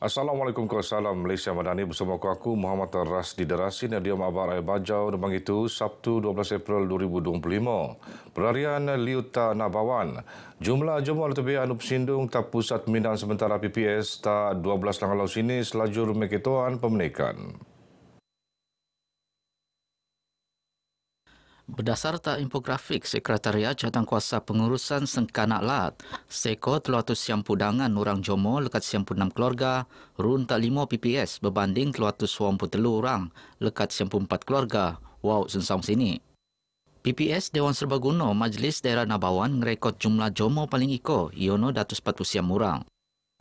Assalamualaikum salam Malaysia Madani bersama aku Muhammad Rasdi Darasin yang diam abar air bajau dan itu Sabtu 12 April 2025. Pelarian Liuta Nabawan. Jumlah jemaah lebih anu persindung tak pusat pemindahan sementara PPS tak 12 langkah sini selajur meketoan pemenikan. Berdasarkan infografik Sekretariat Jawatankuasa Pengurusan Sengkanak Lat, Seko 300 siampudangan orang Jomo lekat 96 keluarga, run tak 5 PPS berbanding 383 orang lekat 94 keluarga, wow sensang sini. PPS Dewan Serbaguna Majlis Daerah Nabawan merekod jumlah Jomo paling iko, iono 140 siam orang.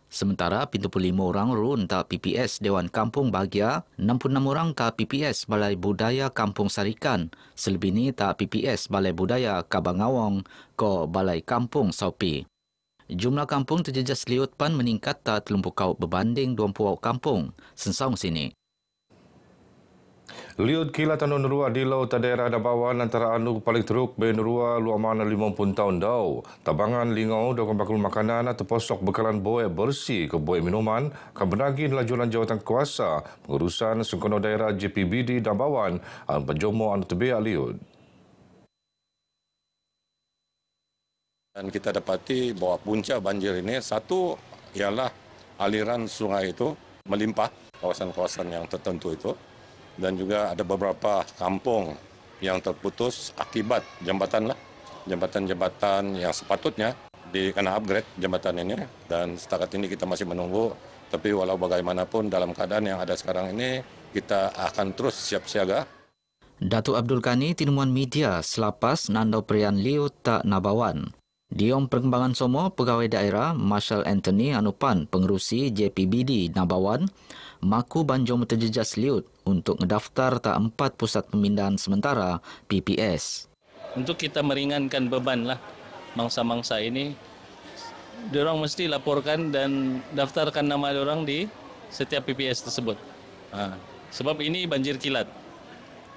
Sementara 75 orang run tak PPS Dewan Kampung Bahagia, 66 orang tak PPS Balai Budaya Kampung Sarikan, selebihnya tak PPS Balai Budaya Kabangawang ke Balai Kampung Saupi. Jumlah kampung terjejas liut pan meningkat tak terlumpuk kau berbanding 20 kampung, sensang sini. Liut kilat anu nerua di laut daerah Nabawan antara anu paling teruk ben nerua luar mana 50 tahun dau. Tabangan lingau dan bakul makanan atau posok bekalan boy bersih ke boy minuman akan benagi lajuran jawatan kuasa pengurusan sengkono daerah JPBD Nabawan anu penjomo anu tebiak liut. Dan kita dapati bahwa punca banjir ini satu ialah aliran sungai itu melimpah kawasan-kawasan yang tertentu itu. Dan juga ada beberapa kampung yang terputus akibat jambatan-jambatan yang sepatutnya kena upgrade jambatan ini. Dan setakat ini kita masih menunggu, tapi walau bagaimanapun dalam keadaan yang ada sekarang ini, kita akan terus siap siaga. Datuk Abdul Ghani tinuan media selepas Nandau Perian Liut tak Nabawan. Diom perkembangan semua pegawai daerah Marshal Anthony Anupan pengerusi JPBD Nabawan maku banjong terjejas liut untuk mendaftar tak 4 pusat pemindahan sementara PPS. Untuk kita meringankan beban lah mangsa-mangsa ini, diorang mesti laporkan dan daftarkan nama diorang di setiap PPS tersebut. Sebab ini banjir kilat.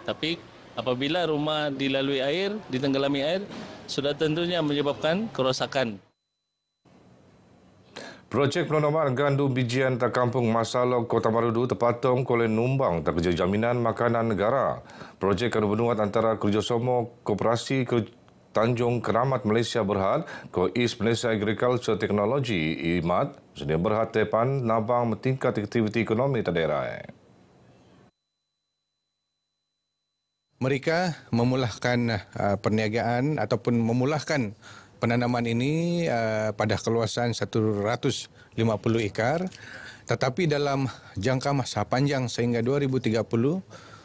Tapi apabila rumah dilalui air, ditenggelami air, sudah tentunya menyebabkan kerosakan. Projek penanaman gandum bijian tak kampung Masalok Kota Marudu terpatung oleh numbang tak kerja jaminan makanan negara. Projek akan bernuat antara kerjasama Koperasi Tanjung Keramat Malaysia Berhad ke East Malaysia Agriculture Technology IMAT sedia Berhad tepan nabang mentingkat aktiviti ekonomi daerah. Mereka memulahkan perniagaan ataupun memulahkan penanaman ini pada keluasan 150 ekar, tetapi dalam jangka masa panjang sehingga 2030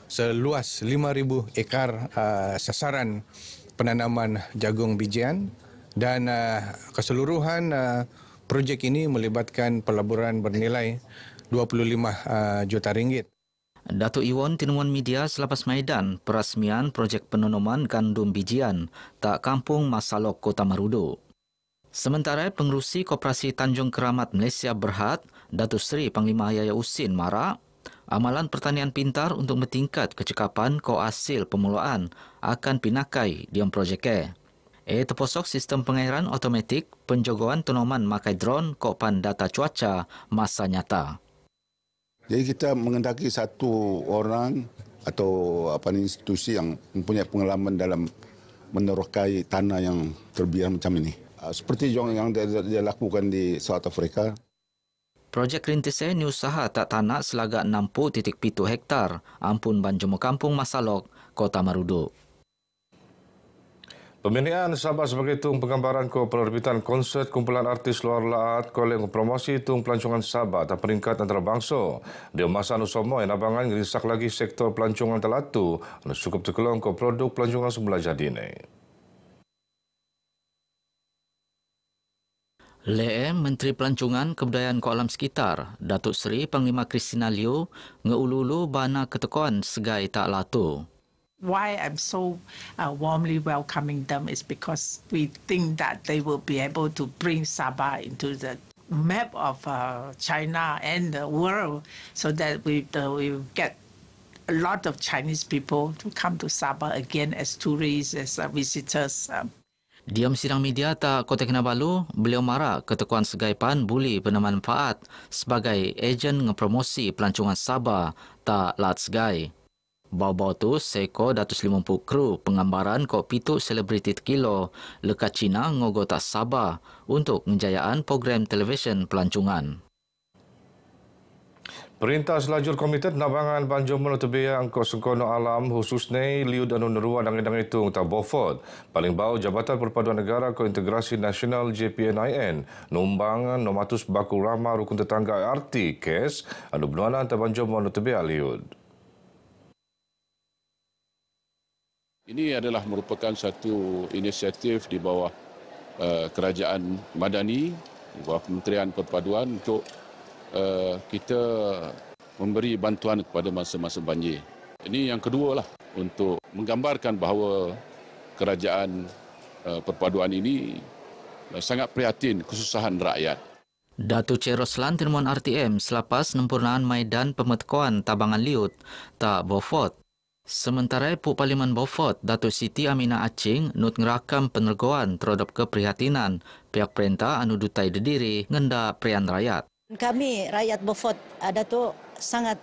seluas 5,000 ekar sasaran penanaman jagung bijian dan keseluruhan projek ini melibatkan pelaburan bernilai 25 juta ringgit. Datuk Iwan tinuan media selepas maidan perasmian projek penanaman gandum bijian tak kampung Masalok Kota Marudu. Sementara pengerusi Koperasi Tanjung Keramat Malaysia Berhad, Datuk Seri Panglima Yahya Husin marak, amalan pertanian pintar untuk meningkat kecekapan ko hasil pemulaan akan pinakai diam projek terposok sistem pengairan automatik penjagaan tanaman makai drone ko pan data cuaca masa nyata. Jadi kita mengendaki satu orang atau institusi yang mempunyai pengalaman dalam menerokai tanah yang terbiar macam ini. Seperti yang dia lakukan di South Africa. Projek rintisnya ni usaha tak tanah selagak 60.7 hektar ampun Banjuma Kampung Masalok, Kota Marudu. Pembinaan Sabah sebagai tung penggambaran ke penerbitan konsert kumpulan artis luar laat koleng promosi tung pelancongan Sabah tak peringkat antarabangsa. Dia masa anu somo yang abangan ngerisak lagi sektor pelancongan telatu anu cukup terkelong ke produk pelancongan sebelah jadi ini. Menteri Pelancongan Kebudayaan ke Alam Sekitar, Datuk Seri Panglima Kristina Liu, ngeululu bana ketekuan segai tak latu. Why I'm so warmly welcoming them is because we think that they will be able to bring Sabah into the map of China and the world, so that we get a lot of Chinese people to come to Sabah again as tourists, as visitors. Diam sidang media tak Kota Kinabalu, beliau marah Ketuan Segaipan buli bermanfaat sebagai ejen ngepromosi pelancongan Sabah tak lat segai. Bau-bau tu seko 250 kru penggambaran kok pitu selebriti tekilo lekat Cina ngogo tak Sabah untuk menjayaan program televisyen pelancongan. Perintah selajur Komited Nabangan Banjur Menutubia Angkot Sengkono Alam khususnya liud anu nerua dangin hitung tak Beaufort. Paling bau Jabatan Perpaduan Negara Kointegrasi Nasional JPNIN numbang nomatus baku ramah rukun tetangga RT kes anu benuana antara Banjur Menutubia liud. Ini adalah merupakan satu inisiatif di bawah Kerajaan Madani, di bawah Kementerian Perpaduan untuk kita memberi bantuan kepada masa-masa banjir. Ini yang kedua lah untuk menggambarkan bahawa Kerajaan Perpaduan ini sangat prihatin kesusahan rakyat. Datuk Cik Roslan Tirmon RTM selepas sempurnaan Maidan Pemetkoan Tabangan Liut tak Beaufort. Sementara Puk Parlimen Beaufort, Datuk Siti Aminah Acing nut ngerakam penergoan terhadap keprihatinan pihak perintah anu dutai dediri ngenda perian rakyat. Kami rakyat Beaufort Datuk sangat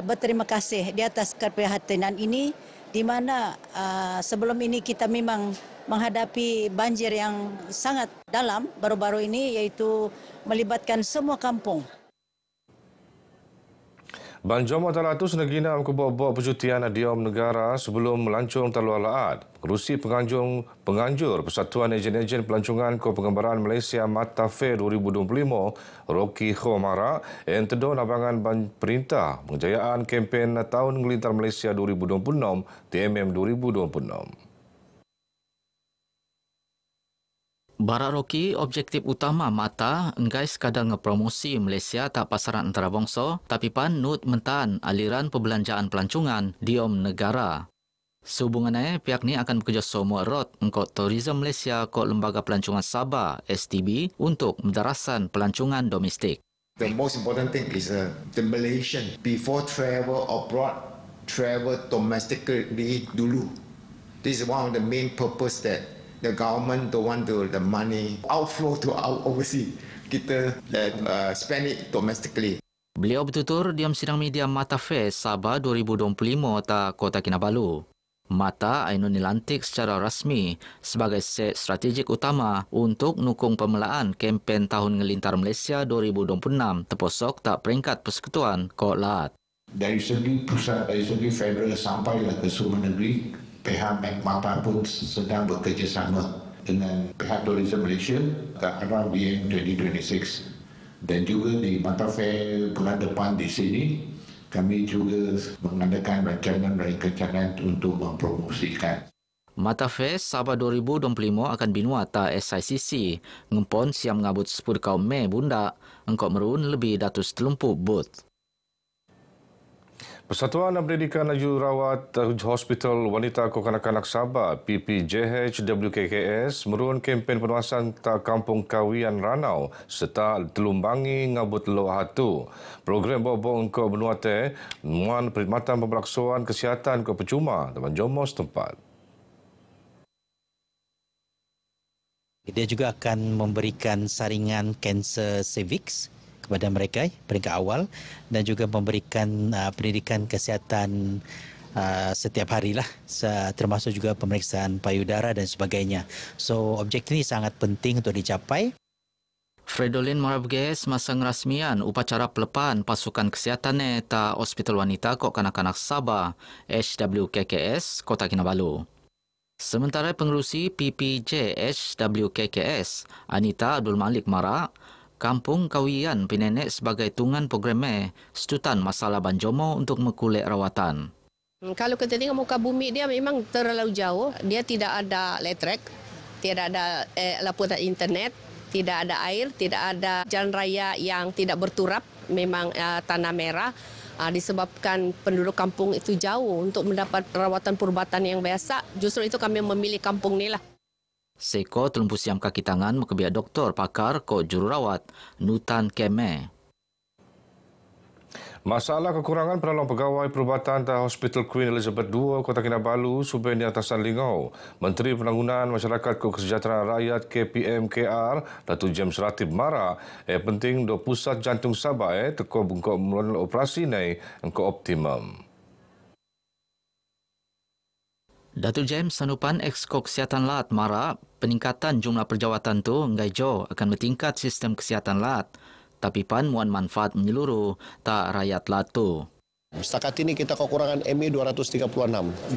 berterima kasih di atas keprihatinan ini di mana sebelum ini kita memang menghadapi banjir yang sangat dalam baru-baru ini iaitu melibatkan semua kampung. Banjir Matalatus negina membawa percutian diam negara sebelum melancong Talua Laat. Kerusi penganjur Persatuan Ejen-Ejen Pelancongan Ko Penggambaran Malaysia Mata Fair 2025, Rocky Khomara, yang tedo nabangan perintah pengjayaan kempen Tahun Ngelintar Malaysia 2026, TMM 2026. Barak Rocky, objektif utama Mata enggai sekadar ngepromosi Malaysia tak pasaran antarabangsa, tapi pan nut mentaan aliran perbelanjaan pelancongan diom negara. Sehubungannya, pihak ni akan bekerjasama erat engkau Tourism Malaysia kok Lembaga Pelancongan Sabah STB untuk mendarasan pelancongan domestik. The most important thing is the Malaysian before travel abroad, travel domestically dulu. This is one of the main purpose that the government don't want the money outflow to our overseas. Kita spend it domestically. Beliau bertutur diam sidang media Mata Fair Sabah 2025 tak Kota Kinabalu. Mata ainun dilantik secara rasmi sebagai set strategik utama untuk nukung pemelaan kempen Tahun Ngelintar Malaysia 2026 terposok tak peringkat persekutuan Kok Lat. Dari segi pusat, dari segi federal sampailah ke semua negeri, pihak Mata pun sedang bekerjasama dengan pihak Tourism Malaysia ke arah BM 2026. Dan juga di Mata Fair bulan depan di sini, kami juga mengadakan rancangan untuk mempromosikan. Mata Fair Sabah 2025 akan binua ta SICC, ngempon siam ngabut 10 kaum Mei bunda, engkau merun lebih datus telumpuh booth. Persatuan Pendidikan Jururawat Hospital Wanita Kanak-Kanak Sabah PPJH WKKS merun kempen penuasan tak Kampung Kawian Ranau serta telumbangi ngabut lo hatu. Program bawa engkau benua te muan perkhidmatan pemelaksaan kesihatan ke percuma dan Jomo setempat. Dia juga akan memberikan saringan kanser cervix kepada mereka peringkat awal dan juga memberikan pendidikan kesihatan setiap harilah, termasuk juga pemeriksaan payudara dan sebagainya. So objektif ini sangat penting untuk dicapai. Fredolin Marabges masa ngerasmian upacara pelepaan pasukan kesihatan ta Hospital Wanita Kok Kanak-Kanak Sabah HWKKS Kota Kinabalu. Sementara pengerusi PPJ HWKKS Anita Abdul Malik Marak, Kampung Kawian Pinenek sebagai tungan programnya setutan masalah Banjomo untuk mengkulek rawatan. Kalau kita tengok muka bumi dia memang terlalu jauh. Dia tidak ada elektrik, tidak ada laporan internet, tidak ada air, tidak ada jalan raya yang tidak berturap. Memang tanah merah disebabkan penduduk kampung itu jauh untuk mendapat rawatan perubatan yang biasa. Justru itu kami memilih kampung ni lah. Seko telumpu siam kaki tangan mekebia doktor pakar ko jururawat Nutan Keme. Masalah kekurangan penolong pegawai perubatan di Hospital Queen Elizabeth II, Kota Kinabalu, Subeni Atasan Lingau. Menteri Penanggungan Masyarakat Kesejahteraan Rakyat KPM-KR, Datuk James Ratib Mara, penting do pusat jantung Sabah teko bengkok mulakan operasi ni engkau optimum. Datuk James Sanupan Exco Kesihatan Lat Mara, peningkatan jumlah perjawatan tu ngaijo akan bertingkat sistem kesihatan Lat. Tapi pan muan manfaat menyeluruh tak rakyat Lat tu. Setakat ini kita kekurangan MA 236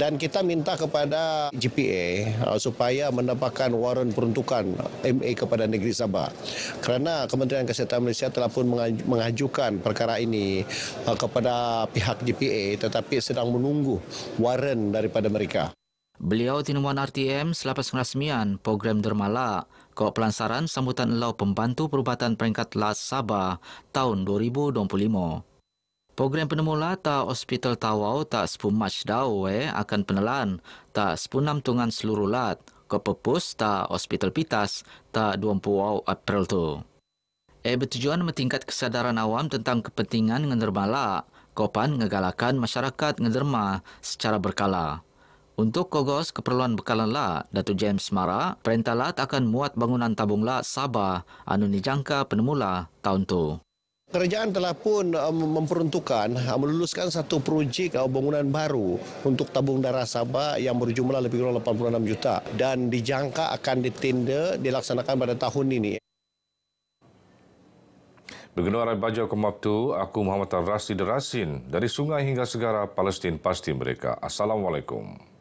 dan kita minta kepada GPA supaya mendapatkan waran peruntukan MA kepada negeri Sabah. Kerana Kementerian Kesihatan Malaysia telah pun mengajukan perkara ini kepada pihak GPA tetapi sedang menunggu waran daripada mereka. Beliau tinuan RTM selepas pengrasmian program dermala ke pelansaran sambutan elau pembantu perubatan peringkat Lat Sabah tahun 2025. Program penemula ta Hospital Tawau tak 10 Mac dau akan penelan ta 16 tungan seluruh Lat ke pepus ta Hospital Pitas ta 20 April tu. Bertujuan meningkat kesedaran awam tentang kepentingan ngendermala, kopan ngegalakan masyarakat ngenderma secara berkala. Untuk kogos keperluan bekalan Lat, Datuk James Mara, Perintah Lat akan muat bangunan tabung Lat Sabah anu dijangka penemula tahun tu. Kerajaan telah pun memperuntukkan meluluskan satu projek bangunan baru untuk tabung darah Sabah yang berjumlah lebih kurang 86 juta dan dijangka akan ditender dilaksanakan pada tahun ini. Berkenaan Bajau Kemabtu, aku Muhammad Rasid Rasin dari sungai hingga segara Palestin pasti mereka. Assalamualaikum.